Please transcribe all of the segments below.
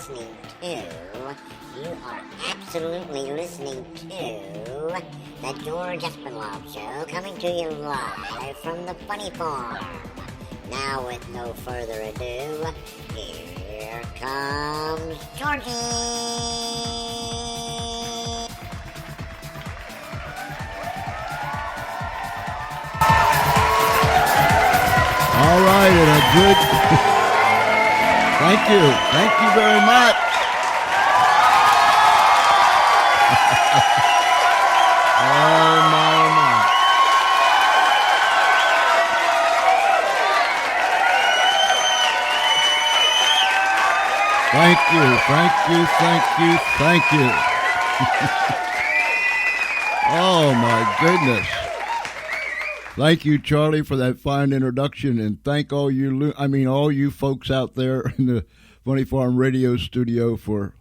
listening to, you are absolutely listening to the George Espenlaub Show, coming to you live from the Funny Farm. Now, with no further ado, here comes Georgie! All right, and a good thank you very much. Oh my. Thank you. Oh my goodness. Thank you, Charlie, for that fine introduction, and thank all you folks out there in the Funny Farm Radio studio for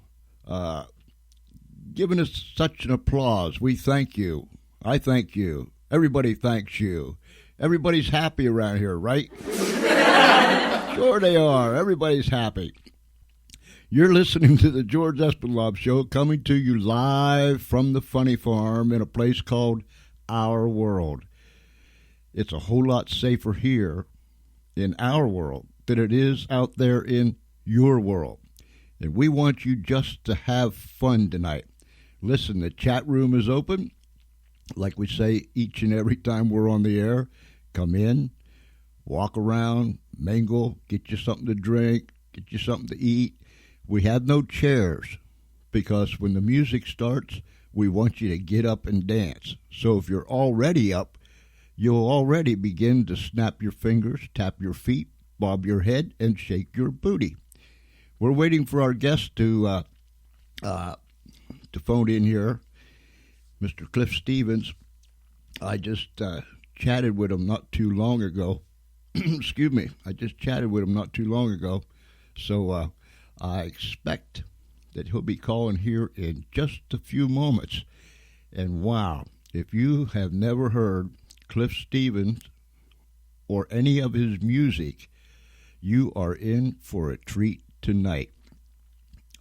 giving us such an applause. We thank you. I thank you. Everybody thanks you. Everybody's happy around here, right? Sure they are. Everybody's happy. You're listening to the George Espenlaub Show, coming to you live from the Funny Farm in a place called Our World. It's a whole lot safer here in our world than it is out there in your world. And we want you just to have fun tonight. Listen, the chat room is open. Like we say each and every time we're on the air, come in, walk around, mingle, get you something to drink, get you something to eat. We have no chairs because when the music starts, we want you to get up and dance. So if you're already up, you'll already begin to snap your fingers, tap your feet, bob your head, and shake your booty. We're waiting for our guest to phone in here, Mr. Cliff Stevens. I just chatted with him not too long ago. Excuse me. I just chatted with him not too long ago. So I expect that he'll be calling here in just a few moments. And wow, if you have never heard Cliff Stevens or any of his music, you are in for a treat tonight.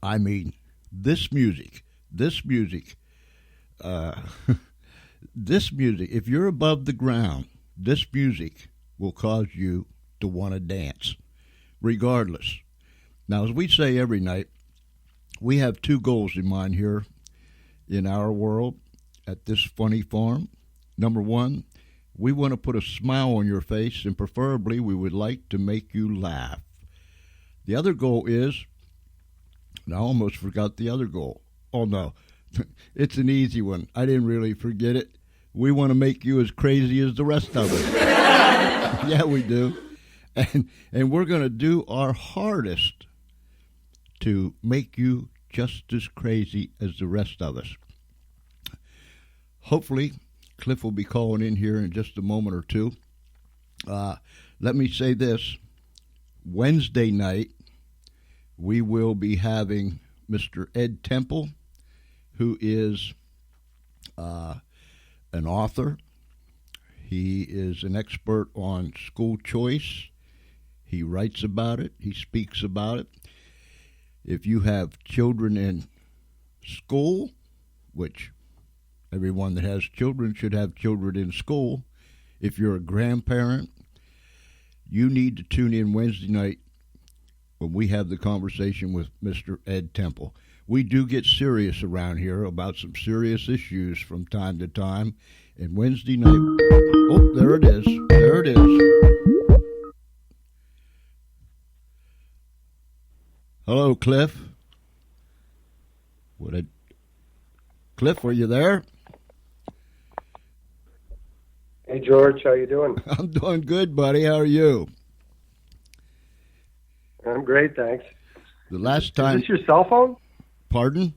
I mean, this music, if you're above the ground, this music will cause you to want to dance, regardless. Now, as we say every night, we have two goals in mind here in our world at this Funny Farm. Number one, we want to put a smile on your face, and preferably we would like to make you laugh. The other goal is, and I almost forgot the other goal. Oh, no, it's an easy one. I didn't really forget it. We want to make you as crazy as the rest of us. Yeah, we do. And we're going to do our hardest to make you just as crazy as the rest of us. Hopefully, Cliff will be calling in here in just a moment or two. Let me say this. Wednesday night, we will be having Mr. Ed Temple, who is an author. He is an expert on school choice. He writes about it. He speaks about it. If you have children in school, which everyone that has children should have children in school. If you're a grandparent, you need to tune in Wednesday night when we have the conversation with Mr. Ed Temple. We do get serious around here about some serious issues from time to time. And Wednesday night, oh, there it is. Hello, Cliff. Cliff, are you there? Hey, George, how you doing? I'm doing good, buddy. How are you? I'm great, thanks. The last time... Is this your cell phone? Pardon?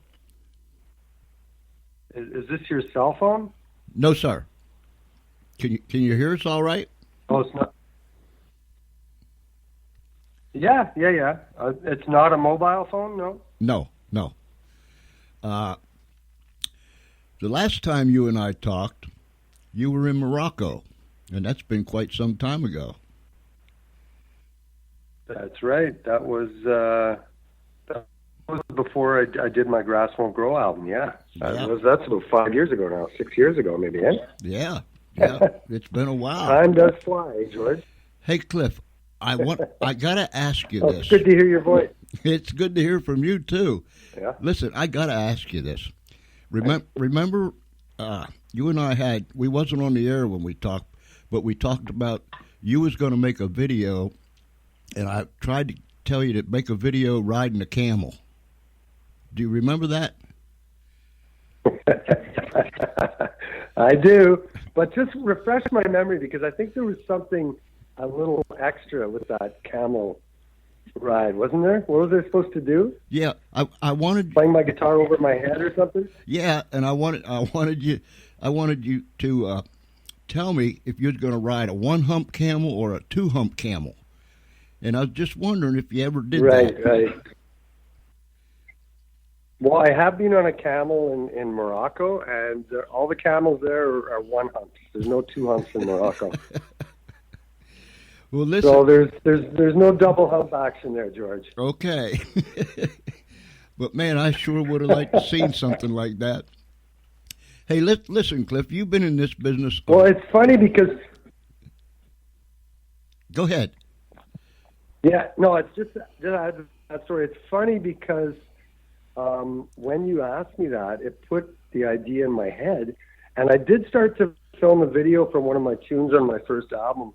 Is this your cell phone? No, sir. Can you hear us all right? Oh, it's not. Yeah. It's not a mobile phone, no? No. The last time you and I talked, you were in Morocco, and that's been quite some time ago. That's right. That was was before I did my Grass Won't Grow album. Yeah, Yeah. That's about 5 years ago now, 6 years ago maybe. Eh? Yeah. It's been a while. Time does fly, George. Hey, Cliff, I gotta ask you It's this. good to hear your voice. It's good to hear from you too. Yeah. Listen, I gotta ask you this. Remember, you and I we wasn't on the air when we talked, but we talked about you was going to make a video, and I tried to tell you to make a video riding a camel. Do you remember that? I do, but just refresh my memory because I think there was something a little extra with that camel ride, wasn't there? What was I supposed to do? Yeah, I wanted Playing my guitar over my head or something. Yeah, and I wanted you to tell me if you're going to ride a one hump camel or a two hump camel, and I was just wondering if you ever did that. Right. Well, I have been on a camel in Morocco, and all the camels there are one humps. There's no two humps in Morocco. Well, listen. So there's no double hump action there, George. Okay. But man, I sure would have liked to seen something like that. Hey, listen, Cliff, you've been in this business. Well, it's funny because. Go ahead. Yeah, no, it's just that story. It's funny because when you asked me that, it put the idea in my head, and I did start to film a video from one of my tunes on my first album,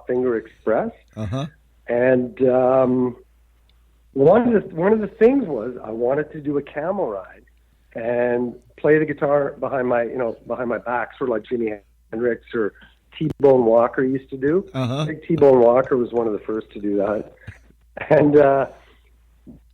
Finger Express. Uh-huh. And one of the things was I wanted to do a camel ride and play the guitar behind my back, sort of like Jimi Hendrix or T-Bone Walker used to do. Uh-huh. I think T-Bone Walker was one of the first to do that. And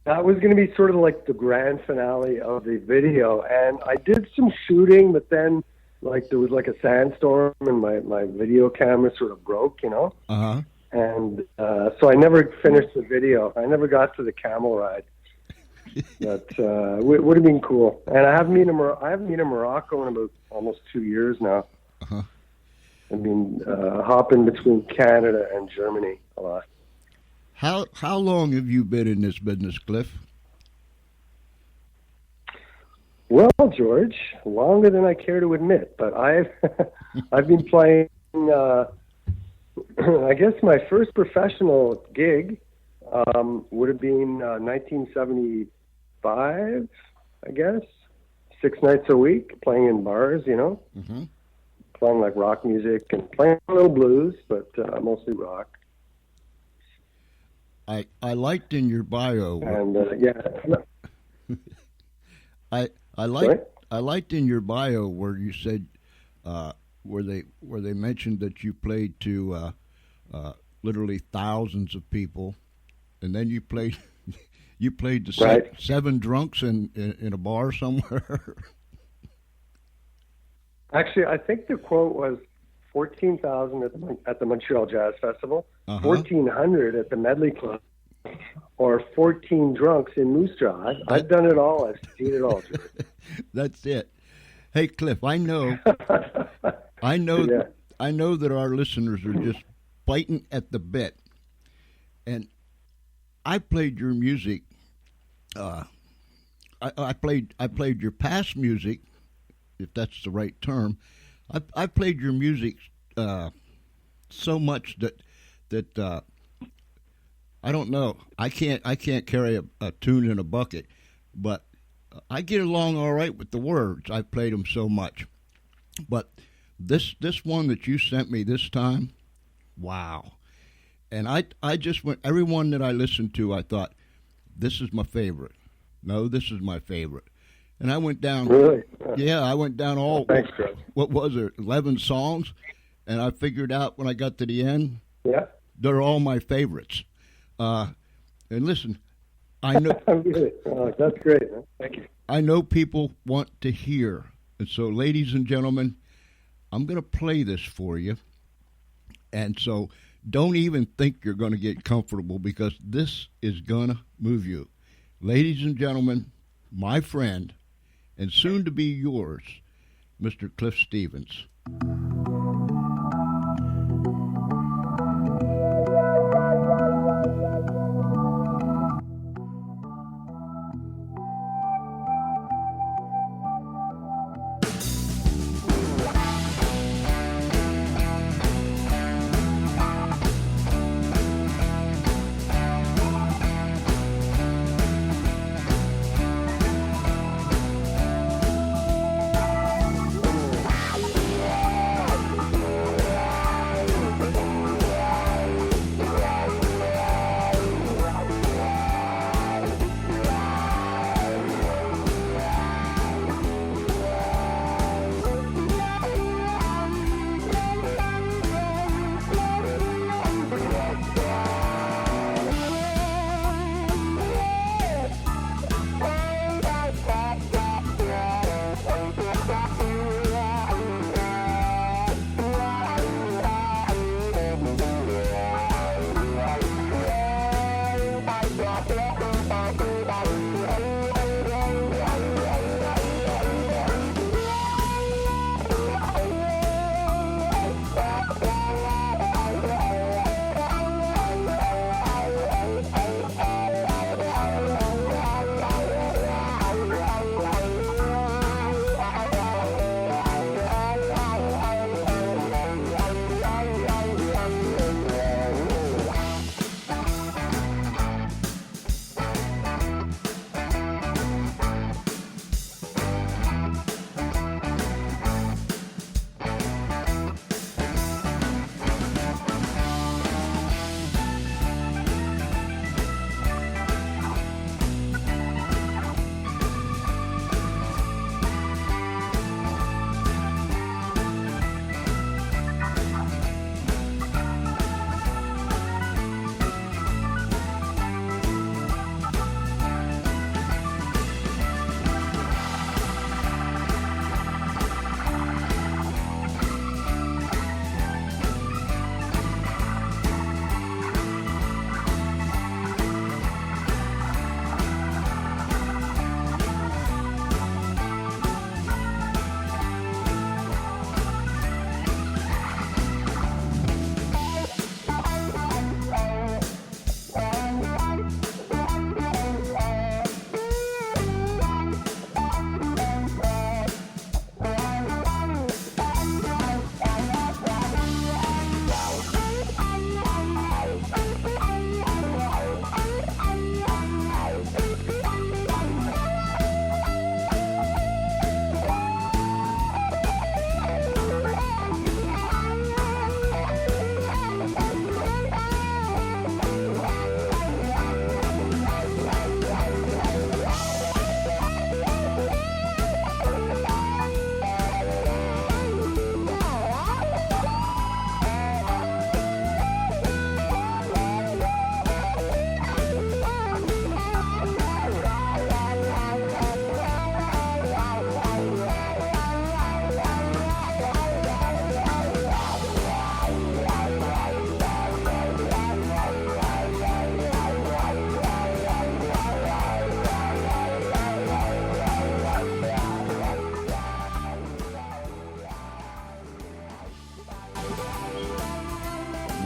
that was going to be sort of like the grand finale of the video. And I did some shooting, but then there was like a sandstorm and my video camera sort of broke, Uh-huh. And so I never finished the video. I never got to the camel ride. That would have been cool. And I haven't been in Morocco in about almost 2 years now. Uh-huh. I've been hopping between Canada and Germany a lot. How long have you been in this business, Cliff? Well, George, longer than I care to admit, but I've been playing. I guess my first professional gig would have been 1975. I guess 6 nights a week, playing in bars. Mm-hmm. Playing like rock music and playing a little blues, but mostly rock. I liked in your bio. And I liked in your bio where you said where they mentioned that you played to literally thousands of people, and then you played to seven drunks in a bar somewhere. Actually, I think the quote was 14,000 at the Montreal Jazz Festival, 1,400 at the Medley Club, or 14 drunks in Moose Jaw. I've done it all. I've seen it all, George. That's it. Hey, Cliff, I know that our listeners are just biting at the bit, and I played your music. I played your past music, if that's the right term. I played your music so much that I don't know. I can't carry a tune in a bucket, but I get along all right with the words. I played them so much. But this one that you sent me this time, wow. And I just went, everyone that I listened to, I thought, this is my favorite. No, this is my favorite. And I went down. Really? Yeah, I went down all. Thanks, Chris. What was it? 11 songs, and I figured out when I got to the end. Yeah. They're all my favorites. And listen, I know. Really? That's great, man. Thank you. I know people want to hear, and so, ladies and gentlemen, I'm going to play this for you. And so, don't even think you're going to get comfortable because this is going to move you. Ladies and gentlemen, my friend, and soon to be yours, Mr. Cliff Stevens.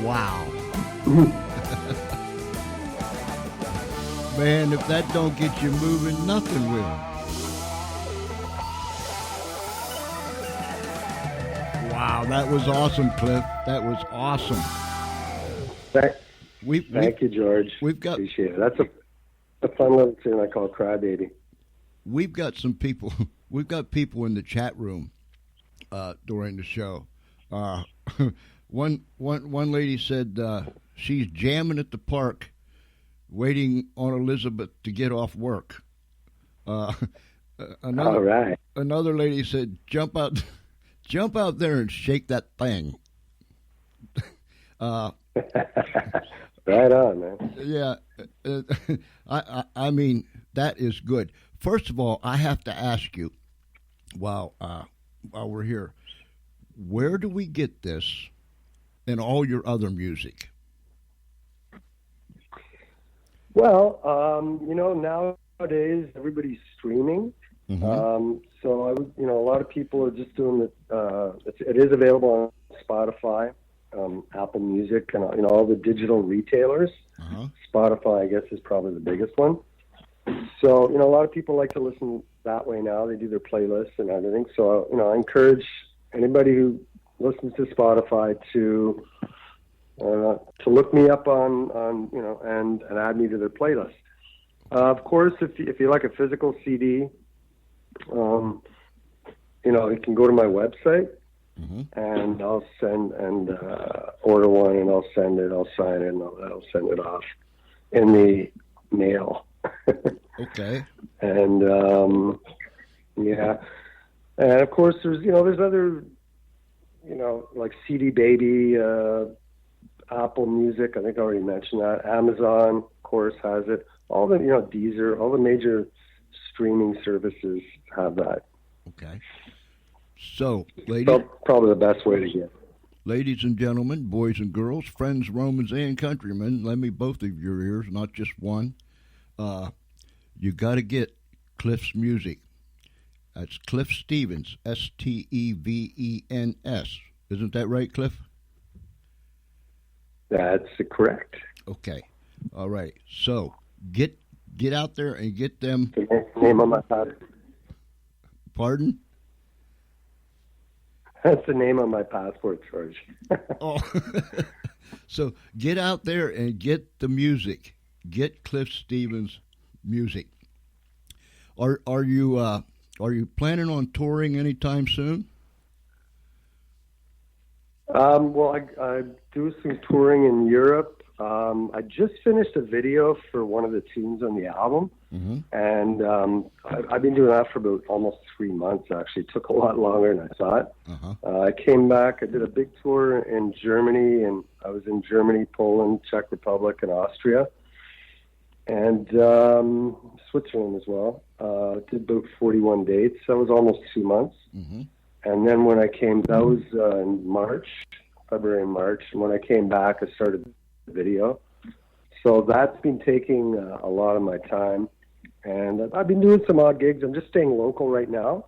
Wow. Man, if that don't get you moving, nothing will. Wow, that was awesome, Cliff. That was awesome. Thank you, George. Appreciate it. That's a fun little tune I call Crybaby. We've got some people. We've got people in the chat room during the show. One lady said she's jamming at the park, waiting on Elizabeth to get off work. All right. Another lady said, "Jump out there and shake that thing." Right on, man. Yeah, I mean that is good. First of all, I have to ask you, while we're here, where do we get this and all your other music? Well, nowadays everybody's streaming. Mm-hmm. So a lot of people are just doing it. It is available on Spotify, Apple Music, and all the digital retailers. Uh-huh. Spotify, I guess, is probably the biggest one. So a lot of people like to listen that way now. They do their playlists and everything. So I encourage anybody who listens to Spotify to look me up on and add me to their playlist. Of course, if you like a physical CD, you can go to my website, mm-hmm. and I'll send and order one, and I'll send it, I'll sign it, and I'll send it off in the mail. Okay. And and of course there's other like CD Baby, Apple Music, I think I already mentioned that. Amazon, of course, has it. All the Deezer, all the major streaming services have that. Okay. So, ladies, probably the best way to get. Ladies and gentlemen, boys and girls, friends, Romans, and countrymen, lend me both of your ears, not just one. You got to get Cliff's music. That's Cliff Stevens, Stevens. Isn't that right, Cliff? That's correct. Okay. All right. So get out there and get them. The name on my passport. Pardon? That's the name on my passport, George. Oh. So get out there and get the music. Get Cliff Stevens music. Are you planning on touring anytime soon? Well, I do some touring in Europe. I just finished a video for one of the tunes on the album, mm-hmm. and I've been doing that for about almost 3 months, actually. It took a lot longer than I thought. Uh-huh. I came back. I did a big tour in Germany, and I was in Germany, Poland, Czech Republic, and Austria, and Switzerland as well. Did about 41 dates. That was almost 2 months. Mm-hmm. And then when I came, that was in February and March. And when I came back, I started the video. So that's been taking a lot of my time. And I've been doing some odd gigs. I'm just staying local right now.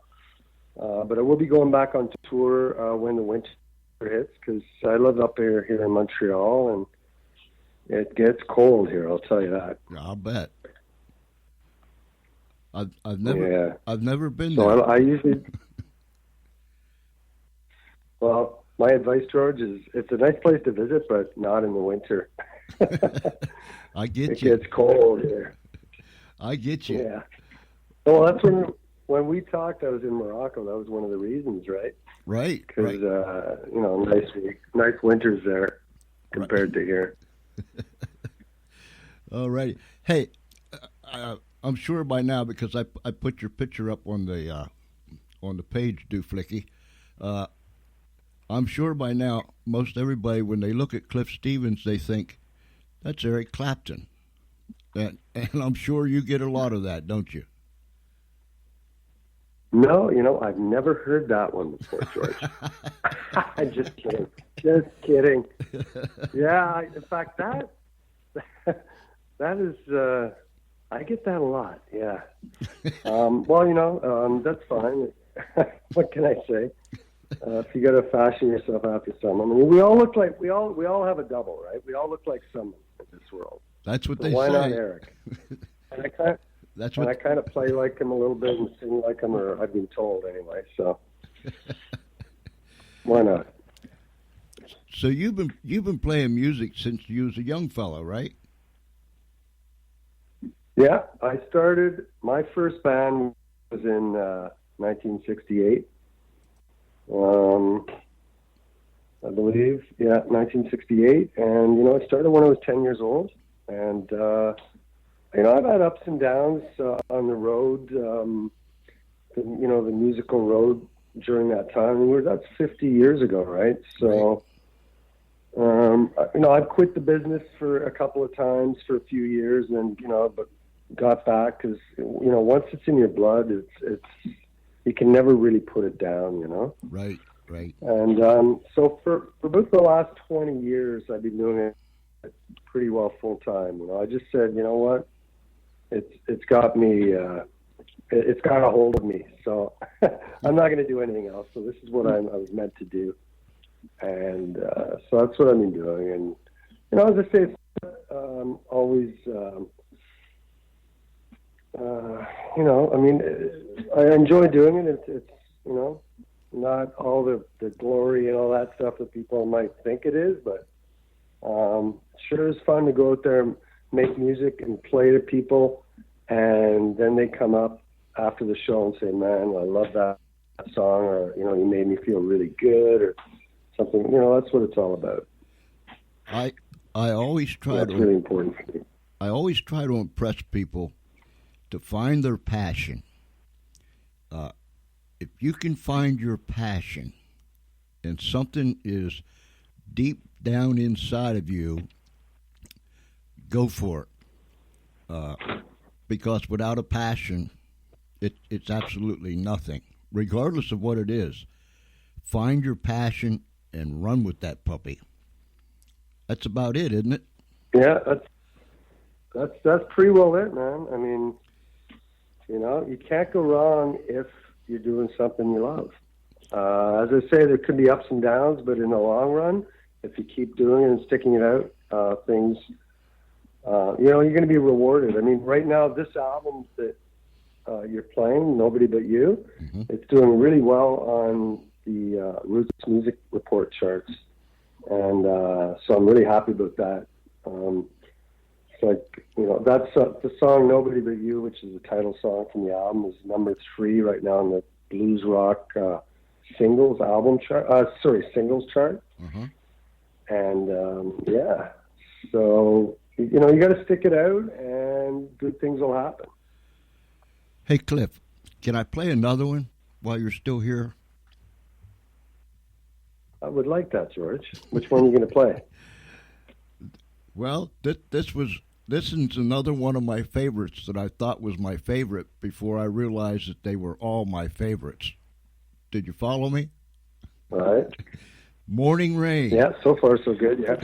But I will be going back on tour when the winter hits, because I live up here in Montreal, and it gets cold here, I'll tell you that. I'll bet. I've never been there. So I usually... Well, my advice, George, is it's a nice place to visit, but not in the winter. I get it you. It gets cold here. I get you. Yeah. Well, that's when we talked, I was in Morocco. That was one of the reasons, right? Right. Because, nice winters there compared to here. All right. Hey, I'm sure by now, because I put your picture up on the page, Duflicky. I'm sure by now most everybody, when they look at Cliff Stevens, they think that's Eric Clapton, and I'm sure you get a lot of that, don't you? No, I've never heard that one before, George. I'm just kidding. Just kidding. Yeah, in fact, that is, I get that a lot, yeah. Well, that's fine. What can I say? If you got to fashion yourself after someone, I mean, we all look like we all have a double, right? We all look like someone in this world. That's what So they why say. not Eric? And I kind of play like him a little bit and sing like him, or I've been told anyway. So why not? So you've been playing music since you was a young fellow, right? Yeah, I started. My first band was in 1968. I believe, 1968, and I started when I was 10 years old, and I've had ups and downs on the road, the musical road during that time. And that's 50 years ago, right? So, I've quit the business for a couple of times for a few years, and but got back because once it's in your blood, it's you can never really put it down, Right. And so for about the last 20 years, I've been doing it pretty well full time. I just said, you know what, it's got me, it's got a hold of me. So I'm not going to do anything else. So this is what I was meant to do, and so that's what I've been doing. And as I say, it's always. I enjoy doing it. It's not all the glory and all that stuff that people might think it is, but sure is fun to go out there and make music and play to people, and then they come up after the show and say, "Man, I love that song," or you made me feel really good, or something. That's what it's all about. I always try That's really important for me. I always try to impress people to find their passion. If you can find your passion and something is deep down inside of you, go for it. Because without a passion, it's absolutely nothing, regardless of what it is. Find your passion and run with that puppy. That's about it, isn't it? Yeah, that's pretty well it, man. I mean, you can't go wrong if you're doing something you love. As I say, there could be ups and downs, but in the long run, if you keep doing it and sticking it out, things, you're going to be rewarded. I mean, right now, this album that you're playing, Nobody But You, it's doing really well on the Roots Music Report charts. And so I'm really happy about that. It's like, that's the song Nobody But You, which is the title song from the album, is number 3 right now on the blues rock singles chart. And so you got to stick it out, and good things will happen. Hey, Cliff, can I play another one while you're still here? I would like that, George. Which one are you going to play? Well, this is another one of my favorites that I thought was my favorite before I realized that they were all my favorites. Did you follow me? All right. Morning Rain. Yeah, so far so good, yeah.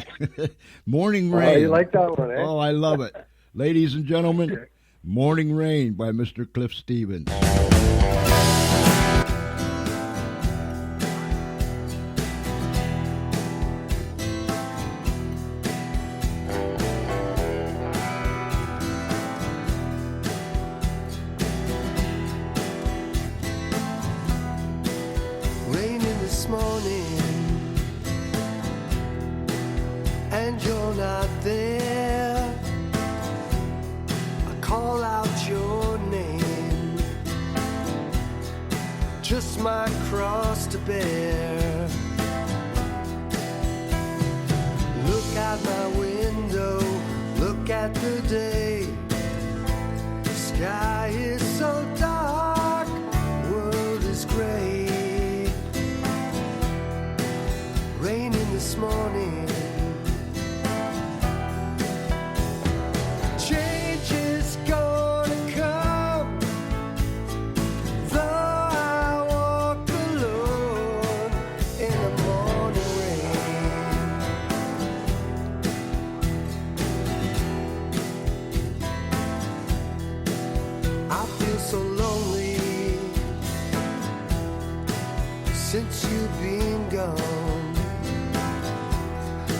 Morning Rain. Oh, you like that one, eh? Oh, I love it. Ladies and gentlemen, Morning Rain by Mr. Cliff Stevens. And you're not there. I call out your name, just my cross to bear. Look out my window, look at the day. Sky is so dark, world is gray. Raining this morning. So low. since you've been gone.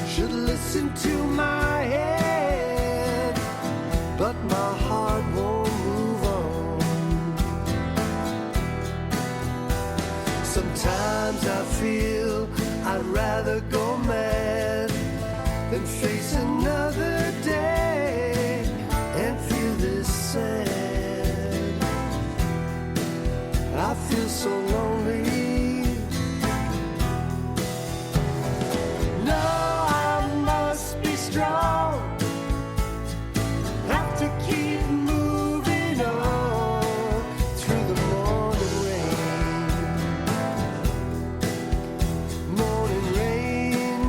Should listen to my head, but my heart won't move on. Sometimes I feel I'd rather go mad than face another day and feel this sad. I feel so lonely. No, I must be strong. Have to keep moving on through the morning rain. Morning rain.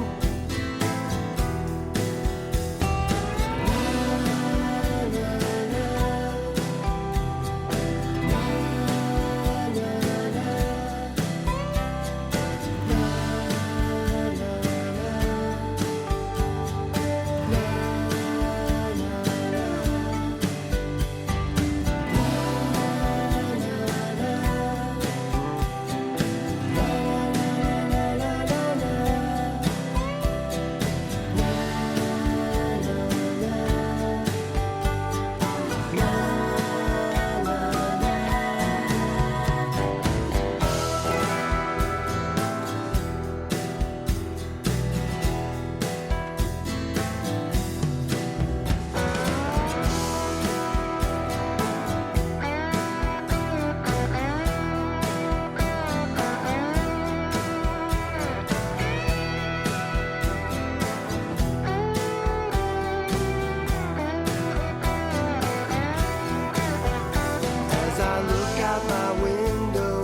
As I look out my window,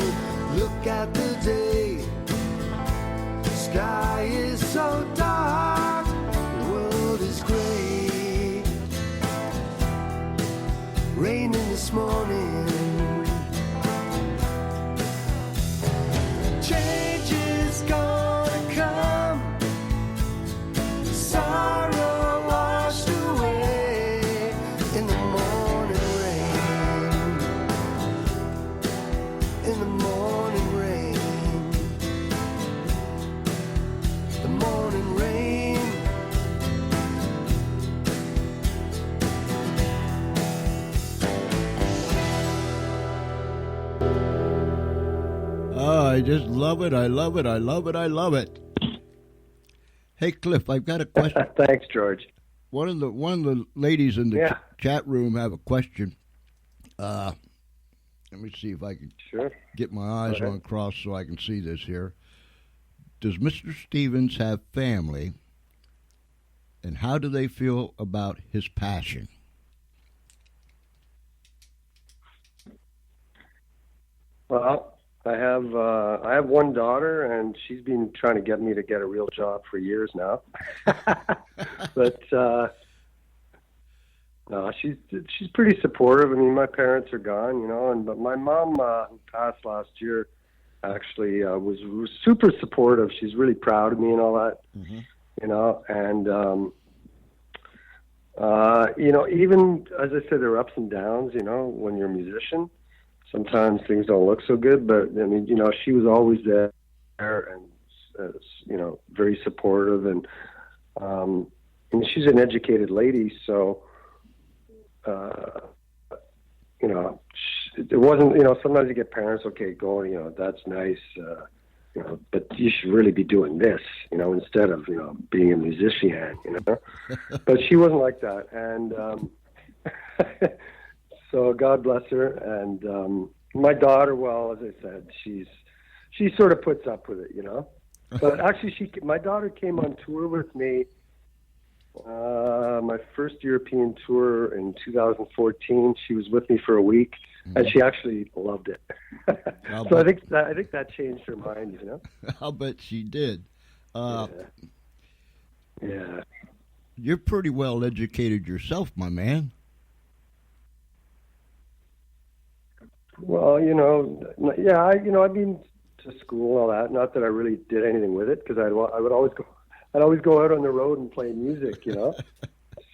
look at the day. Sky is so dark, the world is gray. Raining this morning. Change is gonna come. Sorrow washed away in the morning rain. In the morning rain. The morning rain. Oh, I just love it. I love it. I love it. I love it. Hey, Cliff, I've got a question. Thanks, George. One of the ladies in the Yeah. chat room have a question. Let me see if I can Sure. get my eyes Okay. on cross so I can see this here. Does Mr. Stevens have family, and how do they feel about his passion? Well, I have one daughter, and she's been trying to get me to get a real job for years now. But no, she's pretty supportive. I mean, my parents are gone, but my mom, who passed last year, actually was super supportive. She's really proud of me and all that, and even as I said, there are ups and downs. When you're a musician, sometimes things don't look so good. But I mean, she was always there and very supportive, and she's an educated lady, so. It wasn't, sometimes you get parents, okay, going, that's nice, but you should really be doing this, instead of, being a musician, But she wasn't like that. And so God bless her. And my daughter, well, as I said, she sort of puts up with it, But actually, my daughter came on tour with me. My first European tour in 2014. She was with me for a week, and she actually loved it. So I think that changed her mind. I'll bet she did. Yeah. You're pretty well educated yourself, my man. Well, I've been to school and all that. Not that I really did anything with it, because I would always go. I'd always go out on the road and play music,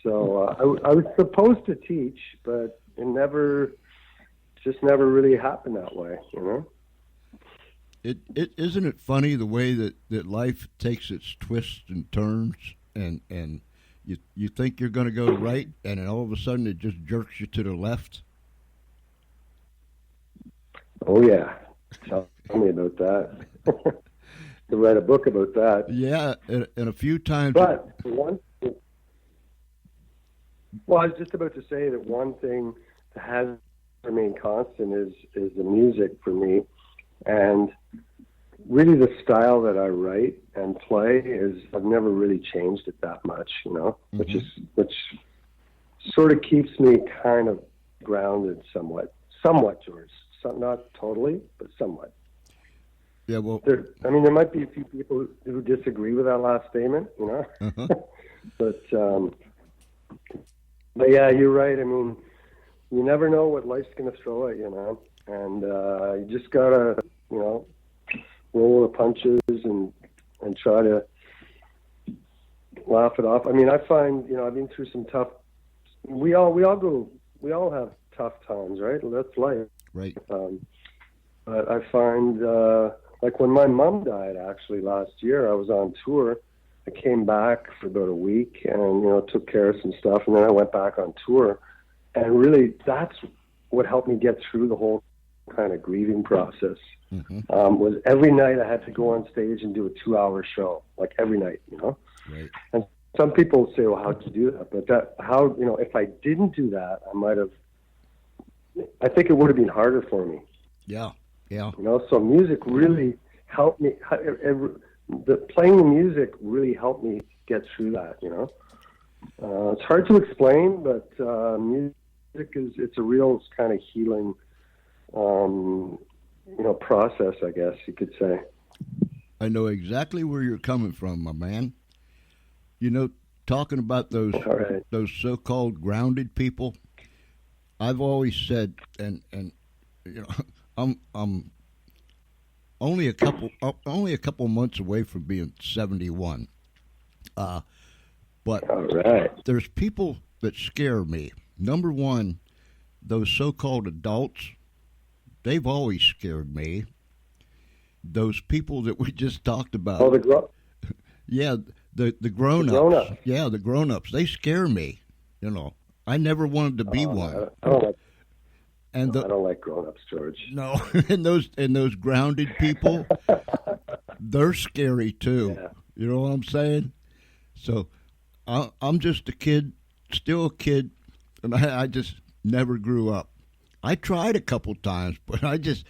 So I was supposed to teach, but it never really happened that way, It isn't it funny the way that life takes its twists and turns, and you think you're going to go right, and then all of a sudden it just jerks you to the left. Oh yeah, tell me about that. To write a book about that. Yeah, and a few times. But well, I was just about to say that one thing that has remained constant is the music for me, and really the style that I write and play is I've never really changed it that much, Mm-hmm. which sort of keeps me kind of grounded somewhat, George. Not totally, but somewhat. Yeah, well, there might be a few people who disagree with that last statement, uh-huh. but yeah, you're right. I mean, you never know what life's going to throw at you, and you just gotta, roll the punches and try to laugh it off. I mean, I find, I've been through some tough. We all have tough times, right? That's life. Right. But I find, like when my mom died, actually last year, I was on tour. I came back for about a week and, took care of some stuff, and then I went back on tour. And really, that's what helped me get through the whole kind of grieving process. Mm-hmm. Was every night I had to go on stage and do a 2-hour show, like every night, Right. And some people say, well, how'd you do that? But if I didn't do that, I think it would have been harder for me. Yeah. Yeah. So music really helped me. Playing the music really helped me get through that. It's hard to explain, but music it's a real kind of healing, process. I guess you could say. I know exactly where you're coming from, my man. Talking about those so-called grounded people. I've always said, and I'm only a couple months away from being 71. But all right. There's people that scare me. Number one, those so-called adults, they've always scared me. Those people that we just talked about. Oh, yeah, the grown-ups. Grown-ups. Yeah, the grown-ups. They scare me. I never wanted to be one. I don't like grown-ups, George. No, and those grounded people, they're scary too. Yeah. You know what I'm saying? So I'm just a kid, still a kid, and I just never grew up. I tried a couple times, but I just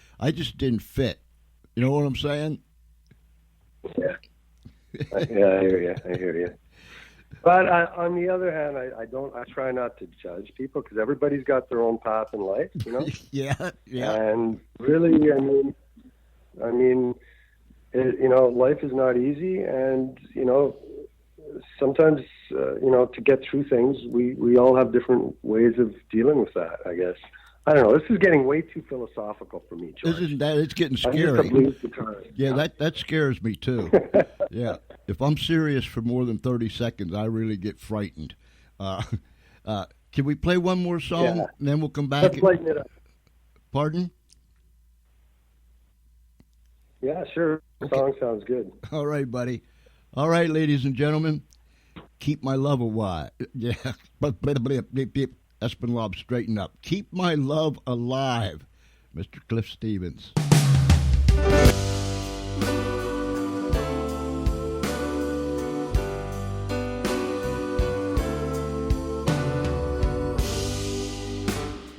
didn't fit. You know what I'm saying? Yeah. Yeah, I hear you. But on the other hand, I try not to judge people because everybody's got their own path in life, Yeah. And really, I mean, life is not easy, and sometimes to get through things, we all have different ways of dealing with that. I guess. I don't know. This is getting way too philosophical for me, George. Isn't that? It's getting scary. I'm just a blues guitarist. Yeah, that scares me too. Yeah, if I'm serious for more than 30 seconds, I really get frightened. Can we play one more song, and then we'll come back? Let's lighten it up. Pardon? Yeah, sure. The song sounds good. All right, buddy. All right, ladies and gentlemen, keep my love alive. Yeah, Espenlaub, straighten up. Keep my love alive, Mr. Cliff Stevens.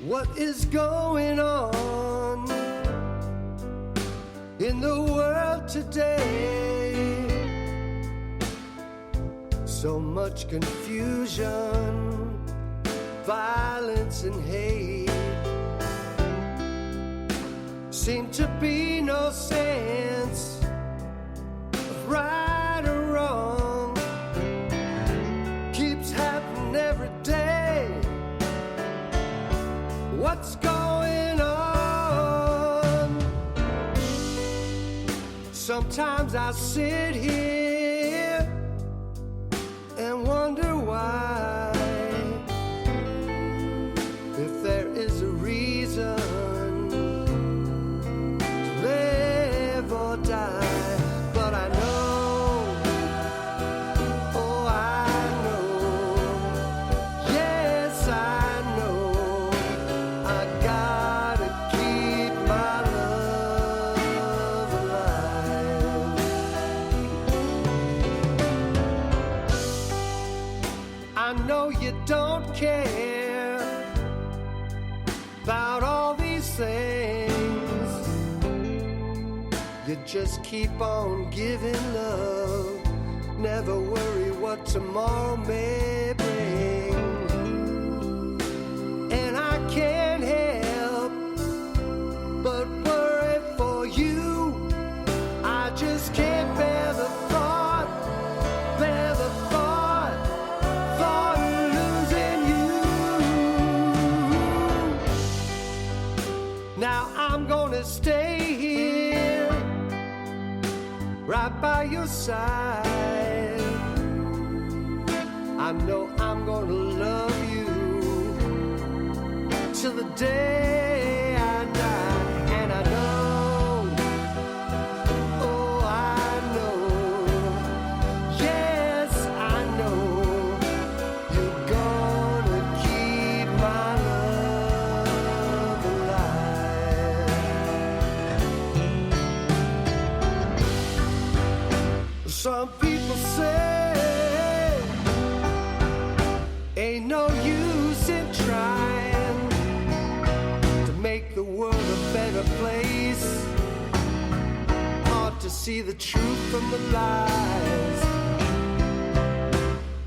What is going on in the world today? So much confusion, violence and hate. Seem to be no sense of right or wrong. Keeps happening every day. What's going on? Sometimes I sit here and wonder why. If there is a reason to live or You just keep on giving love. Never worry what tomorrow may bring. And I can't help but worry for you. I just can't bear the thought of losing you. Now I'm gonna stay here, right by your side. I know I'm gonna love you till the day I die. And I know, oh I know, yes I know, you're gonna keep my love alive. Some people say ain't no use in trying to make the world a better place. Hard to see the truth from the lies.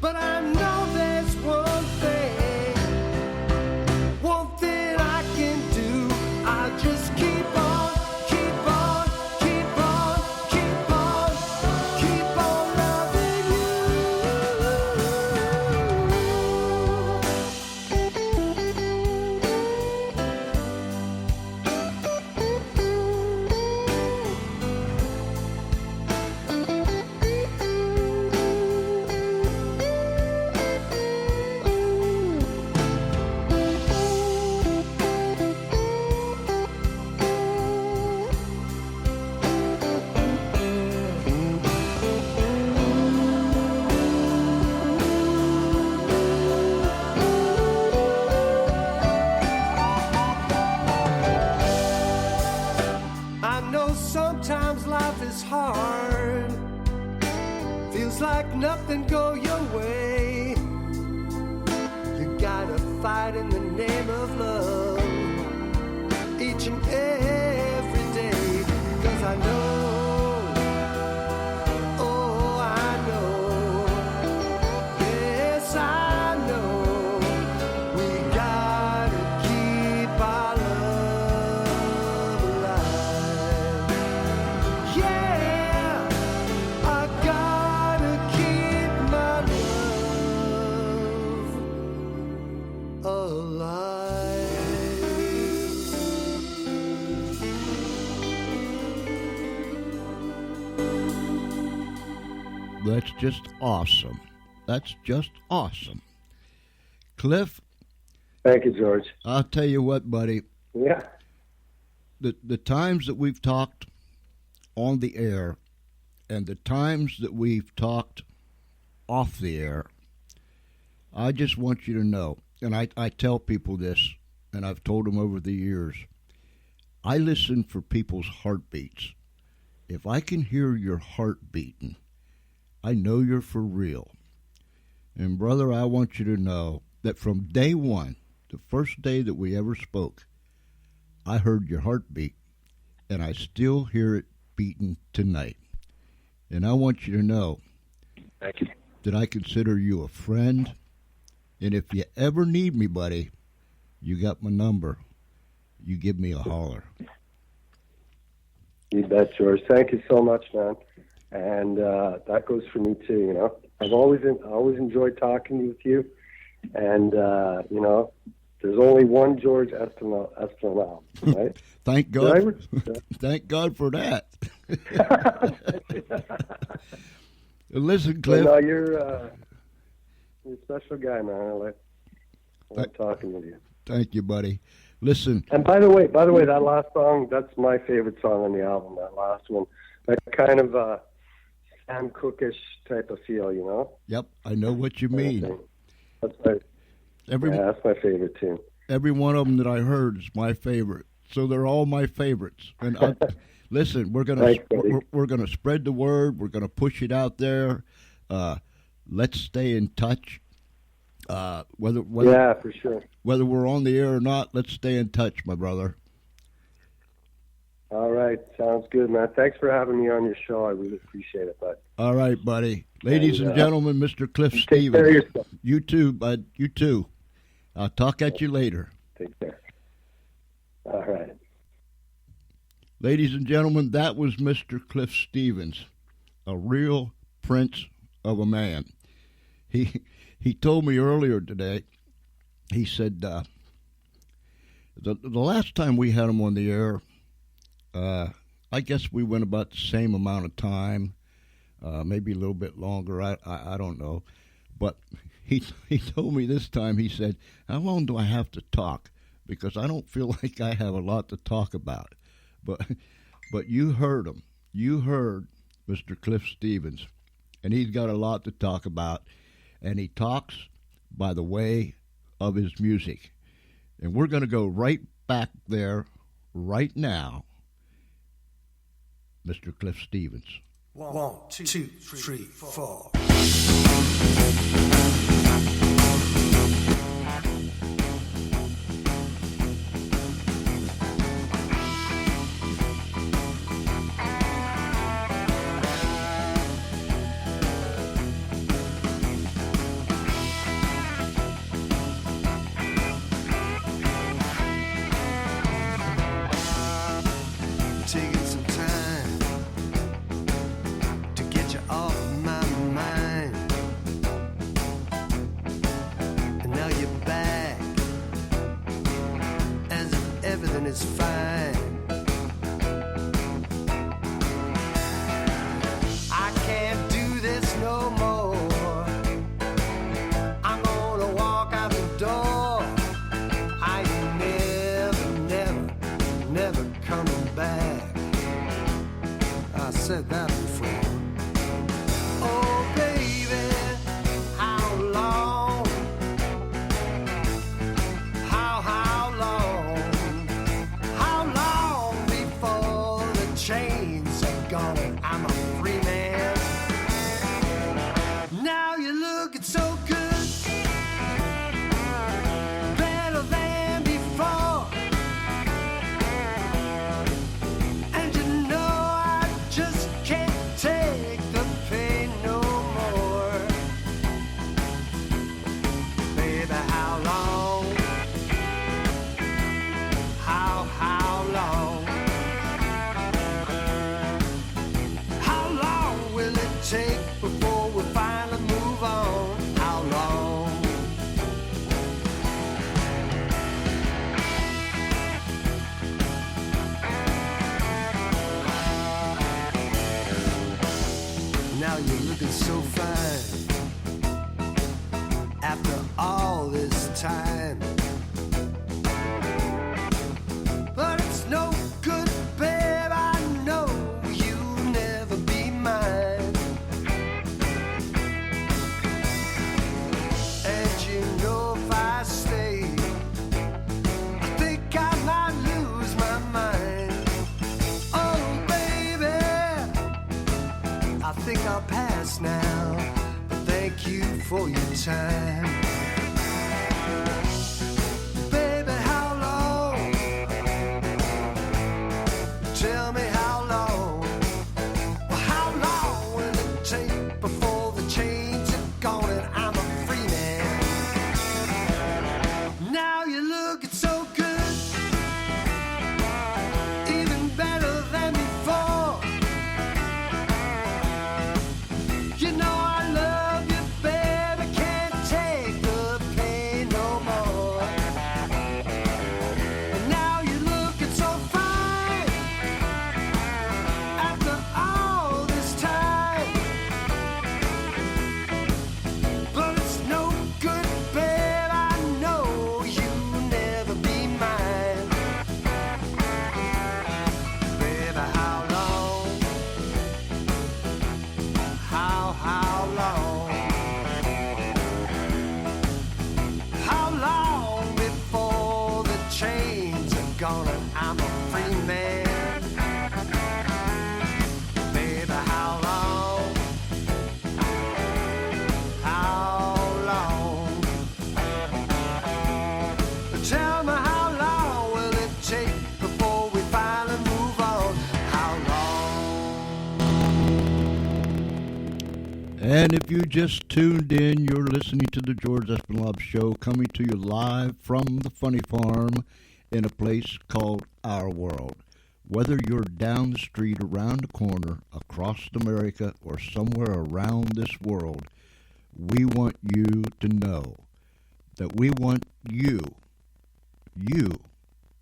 But I know there's one thing I can do. I just keep on, keep on, keep on, keep on, keep on loving you. I know sometimes life is hard. Feels like nothing go your way. You gotta fight in the name of love each and every day. 'Cause I know, oh I know, yes I know, we gotta keep our love alive. Yeah, I gotta keep my love alive. That's just awesome. That's just awesome. Cliff, Thank you, George. I'll tell you what, buddy. Yeah. The times that we've talked on the air and the times that we've talked off the air, I just want you to know, and I tell people this, and I've told them over the years, I listen for people's heartbeats. If I can hear your heart beating, I know you're for real. And brother, I want you to know that from day one, the first day that we ever spoke, I heard your heartbeat, and I still hear it beating tonight. And I want you to know Thank you. that I consider you a friend, and if you ever need me, buddy, you got my number. You give me a holler. You bet, George. Thank you so much, man. And that goes for me too. You know, I've always enjoyed talking with you. And you know, there's only one George Espenlaub, right? Thank God. Thank God for that. Listen, Cliff. No, you're a special guy, man. I like talking with you. Thank you, buddy. Listen. And by the way, that last song, that's my favorite song on the album. That last one, that kind of Sam Cookish type of feel, you know. Yep, I know what you mean. That's my favorite tune. Every one of them that I heard is my favorite. So they're all my favorites. And listen, we're gonna spread the word. We're gonna push it out there. Let's stay in touch. Whether yeah, for sure. Whether we're on the air or not, let's stay in touch, my brother. All right, sounds good, man. Thanks for having me on your show. I really appreciate it, bud. All right, buddy. Ladies and gentlemen, Mr. Cliff Take care of Stevens. yourself. You too, bud. You too. I'll talk at you later. Take care. All right. Ladies and gentlemen, that was Mr. Cliff Stevens, a real prince of a man. He told me earlier today, he said, the last time we had him on the air, I guess we went about the same amount of time, maybe a little bit longer, I don't know. But he told me this time, he said, how long do I have to talk? Because I don't feel like I have a lot to talk about. But you heard him. You heard Mr. Cliff Stevens, and he's got a lot to talk about, and he talks by the way of his music. And we're going to go right back there right now, Mr. Cliff Stevens. 1, 2, 3, 4. Taking some time to get you off my mind, and now you're back as if everything is fine. I can't do this no more. I'm gonna walk out the door. I ain't never coming back. I said that before. Oh, baby, how long? How long? How long before the chains are gone? I'm a free man. Now you're looking so good, better than before. And you know I just can't take the pain no more. Baby, how long? How long? How long will it take before we finally move on? How long? Now you're looking so fine after all this time. But it's no good, babe, I know you'll never be mine. And you know if I stay, I think I might lose my mind. Oh, baby, I think I'll pass now, but thank you for your time. Baby, how long? Tell me how long? Well, how long will it take before the chains are gone and I'm a free man? Now you're looking so good, even better than before. You know I love you, baby, can't take And if you just tuned in, you're listening to the George Espenlaub Show, coming to you live from the Funny Farm in a place called Our World. Whether you're down the street, around the corner, across America, or somewhere around this world, we want you to know that we want you,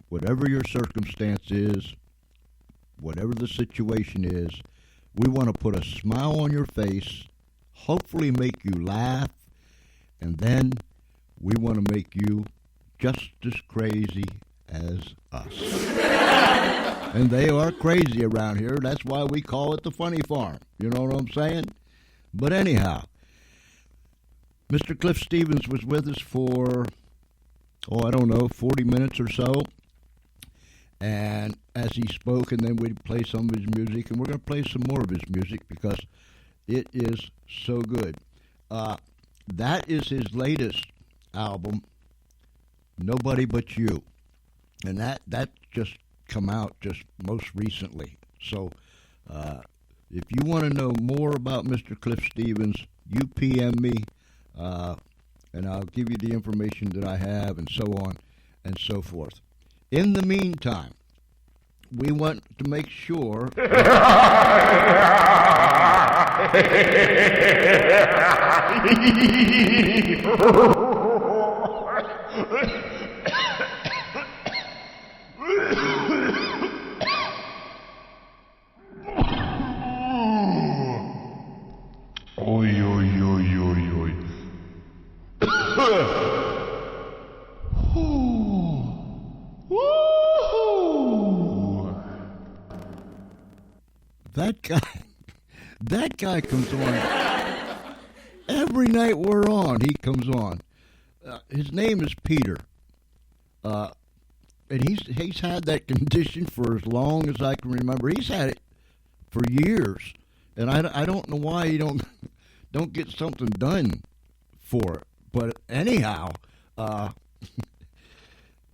whatever your circumstance is, whatever the situation is, we want to put a smile on your face, hopefully make you laugh, and then we want to make you just as crazy as us. And they are crazy around here. That's why we call it the Funny Farm. You know what I'm saying? But anyhow, Mr. Cliff Stevens was with us for, 40 minutes or so. And as he spoke, and then we'd play some of his music, and we're going to play some more of his music because it is so good. That is his latest album, Nobody But You. And that just come out just most recently. So if you want to know more about Mr. Cliff Stevens, you PM me, and I'll give you the information that I have and so on and so forth. In the meantime, we want to make sure... Oi, oi, oi, oi, oi. That guy comes on. Every night we're on, he comes on. His name is Peter. And he's had that condition for as long as I can remember. He's had it for years. And I don't know why he don't get something done for it. But anyhow,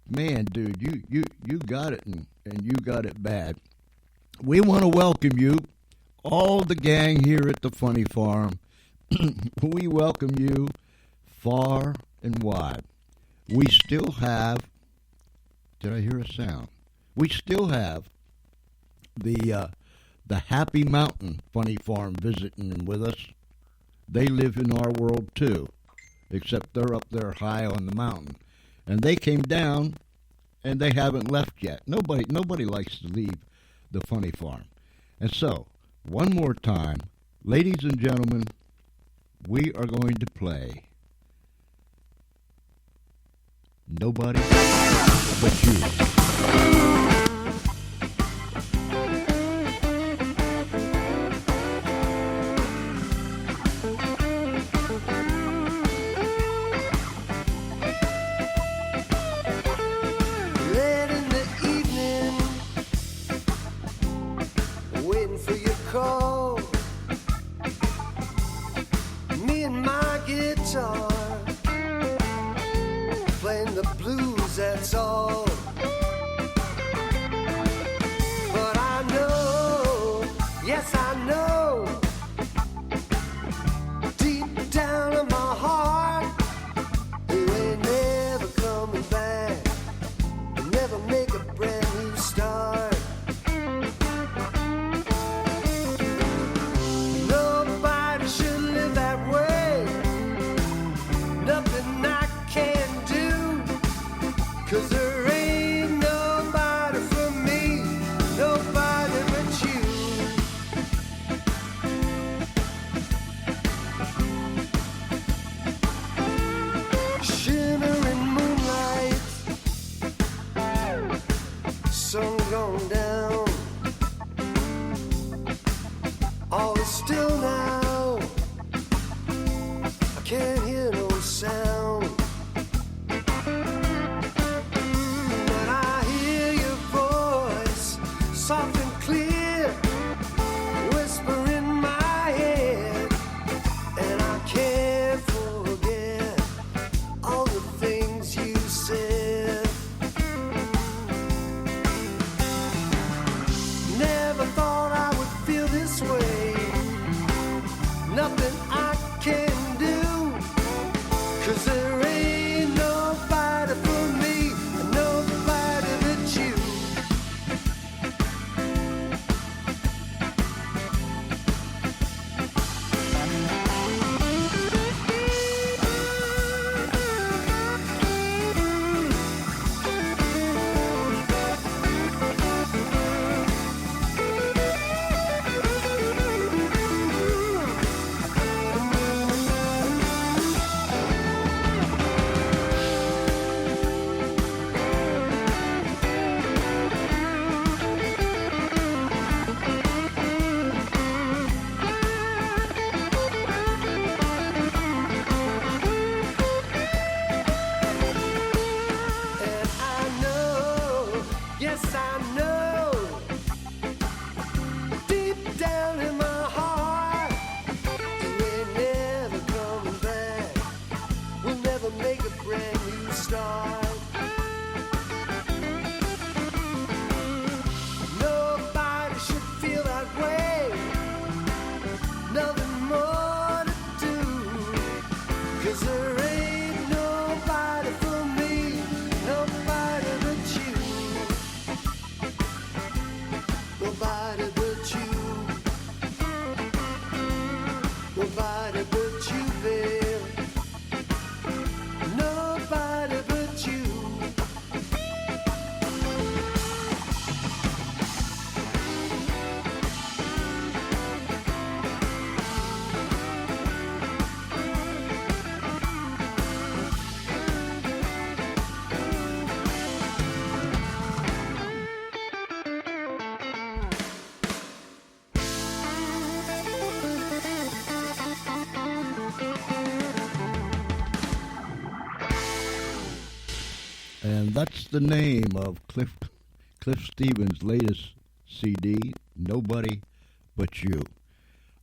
man, dude, you got it, and you got it bad. We want to welcome you, all the gang here at the Funny Farm. We welcome you far and wide. We still have, did I hear a sound? We still have the Happy Mountain Funny Farm visiting with us. They live in our world too, except they're up there high on the mountain. And they came down, and they haven't left yet. Nobody likes to leave the Funny Farm. And so, one more time, ladies and gentlemen, we are going to play Nobody But You. That's all. But I know, yes I know, deep down in my heart, you ain't never coming back. You'll never make a brand new start. Nobody should live that way. Nothing I can do. 'Cause there ain't nobody for me, nobody but you. Shimmering moonlight, sun gone down. All is still now, I can't hear no sound. Soft and clear, whisper in my head, and I can't forget all the things you said. Never thought I would feel this way. Nobody but you, babe. Nobody but you. And that's the name of Cliff Stevens' latest CD, Nobody But You.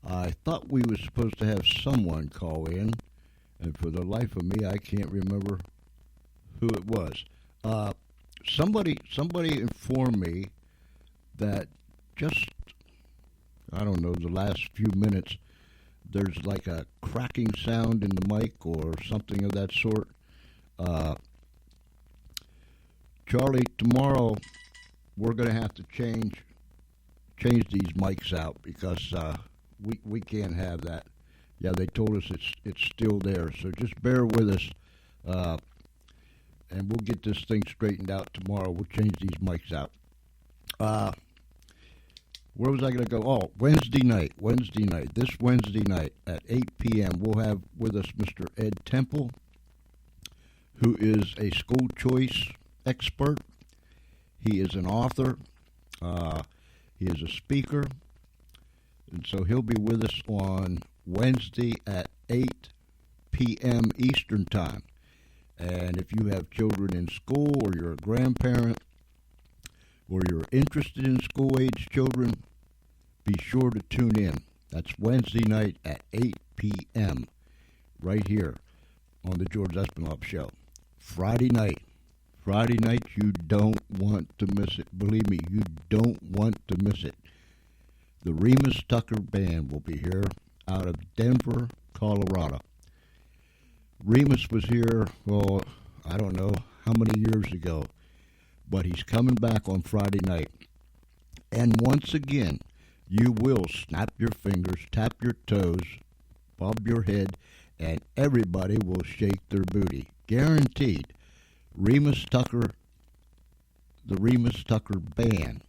I thought we were supposed to have someone call in, and for the life of me, I can't remember who it was. Somebody informed me that just, I don't know, the last few minutes, there's like a cracking sound in the mic or something of that sort. Charlie, tomorrow we're going to have to change these mics out because we can't have that. Yeah, they told us it's still there, so just bear with us, and we'll get this thing straightened out tomorrow. We'll change these mics out. Where was I going to go? Oh, Wednesday night. This Wednesday night at 8 p.m. we'll have with us Mr. Ed Temple, who is a school choice expert. He is an author. He is a speaker. And so he'll be with us on Wednesday at 8 p.m. Eastern Time. And if you have children in school or you're a grandparent or you're interested in school-age children, be sure to tune in. That's Wednesday night at 8 p.m. right here on the George Espenlaub Show. Friday night, you don't want to miss it. Believe me, you don't want to miss it. The Remus Tucker Band will be here out of Denver, Colorado. Remus was here, well, I don't know how many years ago, but he's coming back on Friday night. And once again, you will snap your fingers, tap your toes, bob your head, and everybody will shake their booty. Guaranteed. Remus Tucker, the Remus Tucker Band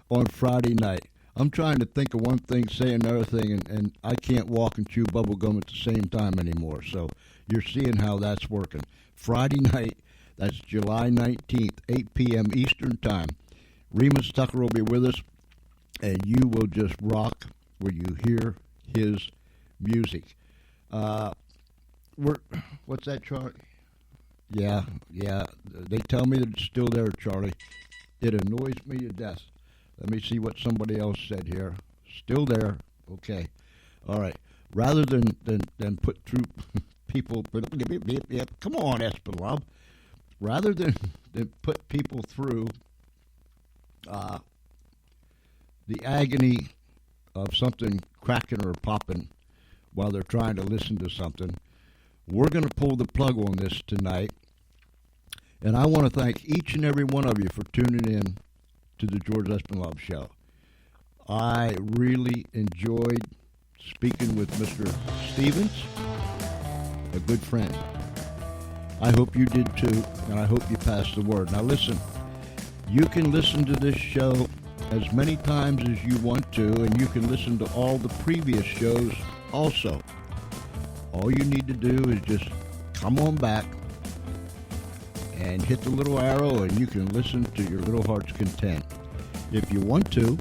on Friday night. I'm trying to think of one thing, say another thing, and I can't walk and chew bubble gum at the same time anymore. So you're seeing how that's working. Friday night, that's July 19th, 8 p.m. Eastern Time. Remus Tucker will be with us, and you will just rock when you hear his music. What's that, Charlie? Yeah. They tell me that it's still there, Charlie. It annoys me to death. Let me see what somebody else said here. Still there. Okay. All right. Rather than put through people... Come on, Espenlaub. Rather than put people through the agony of something cracking or popping while they're trying to listen to something, we're going to pull the plug on this tonight. And I want to thank each and every one of you for tuning in to the George Espenlaub Show. I really enjoyed speaking with Mr. Stevens, a good friend. I hope you did too, and I hope you passed the word. Now listen, you can listen to this show as many times as you want to, and you can listen to all the previous shows also. All you need to do is just come on back and hit the little arrow, and you can listen to your little heart's content. If you want to,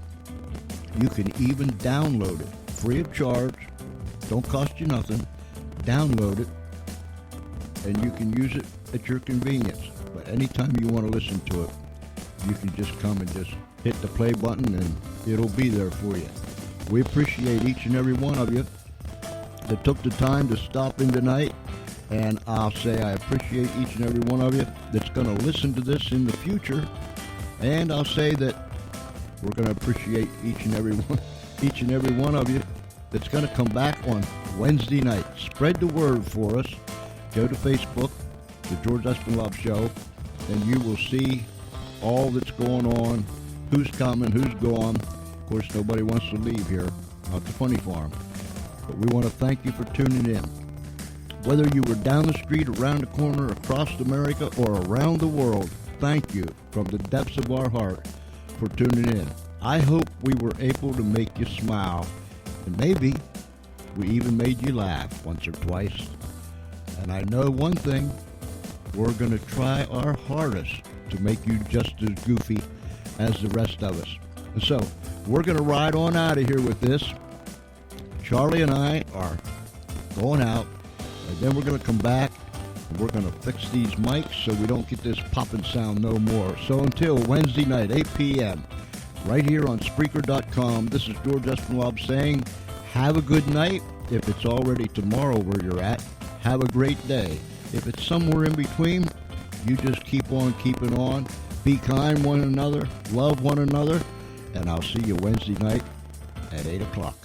you can even download it free of charge. Don't cost you nothing. Download it, and you can use it at your convenience. But anytime you want to listen to it, you can just come and just hit the play button, and it'll be there for you. We appreciate each and every one of you that took the time to stop in tonight, and I'll say I appreciate each and every one of you that's going to listen to this in the future, and I'll say that we're going to appreciate each and every one of you that's going to come back on Wednesday night. Spread the word for us. Go to Facebook, the George Espenlaub Show, and you will see all that's going on, who's coming, who's gone. Of course, nobody wants to leave here, not the funny farm. But we want to thank you for tuning in. Whether you were down the street, around the corner, across America, or around the world, thank you from the depths of our heart for tuning in. I hope we were able to make you smile, and maybe we even made you laugh once or twice. And I know one thing, we're going to try our hardest to make you just as goofy as the rest of us. And so, we're going to ride on out of here with this. Charlie and I are going out, and then we're going to come back, and we're going to fix these mics so we don't get this popping sound no more. So until Wednesday night, 8 p.m., right here on Spreaker.com, this is George Espenlaub saying, have a good night. If it's already tomorrow where you're at, have a great day. If it's somewhere in between, you just keep on keeping on. Be kind one another, love one another, and I'll see you Wednesday night at 8 o'clock.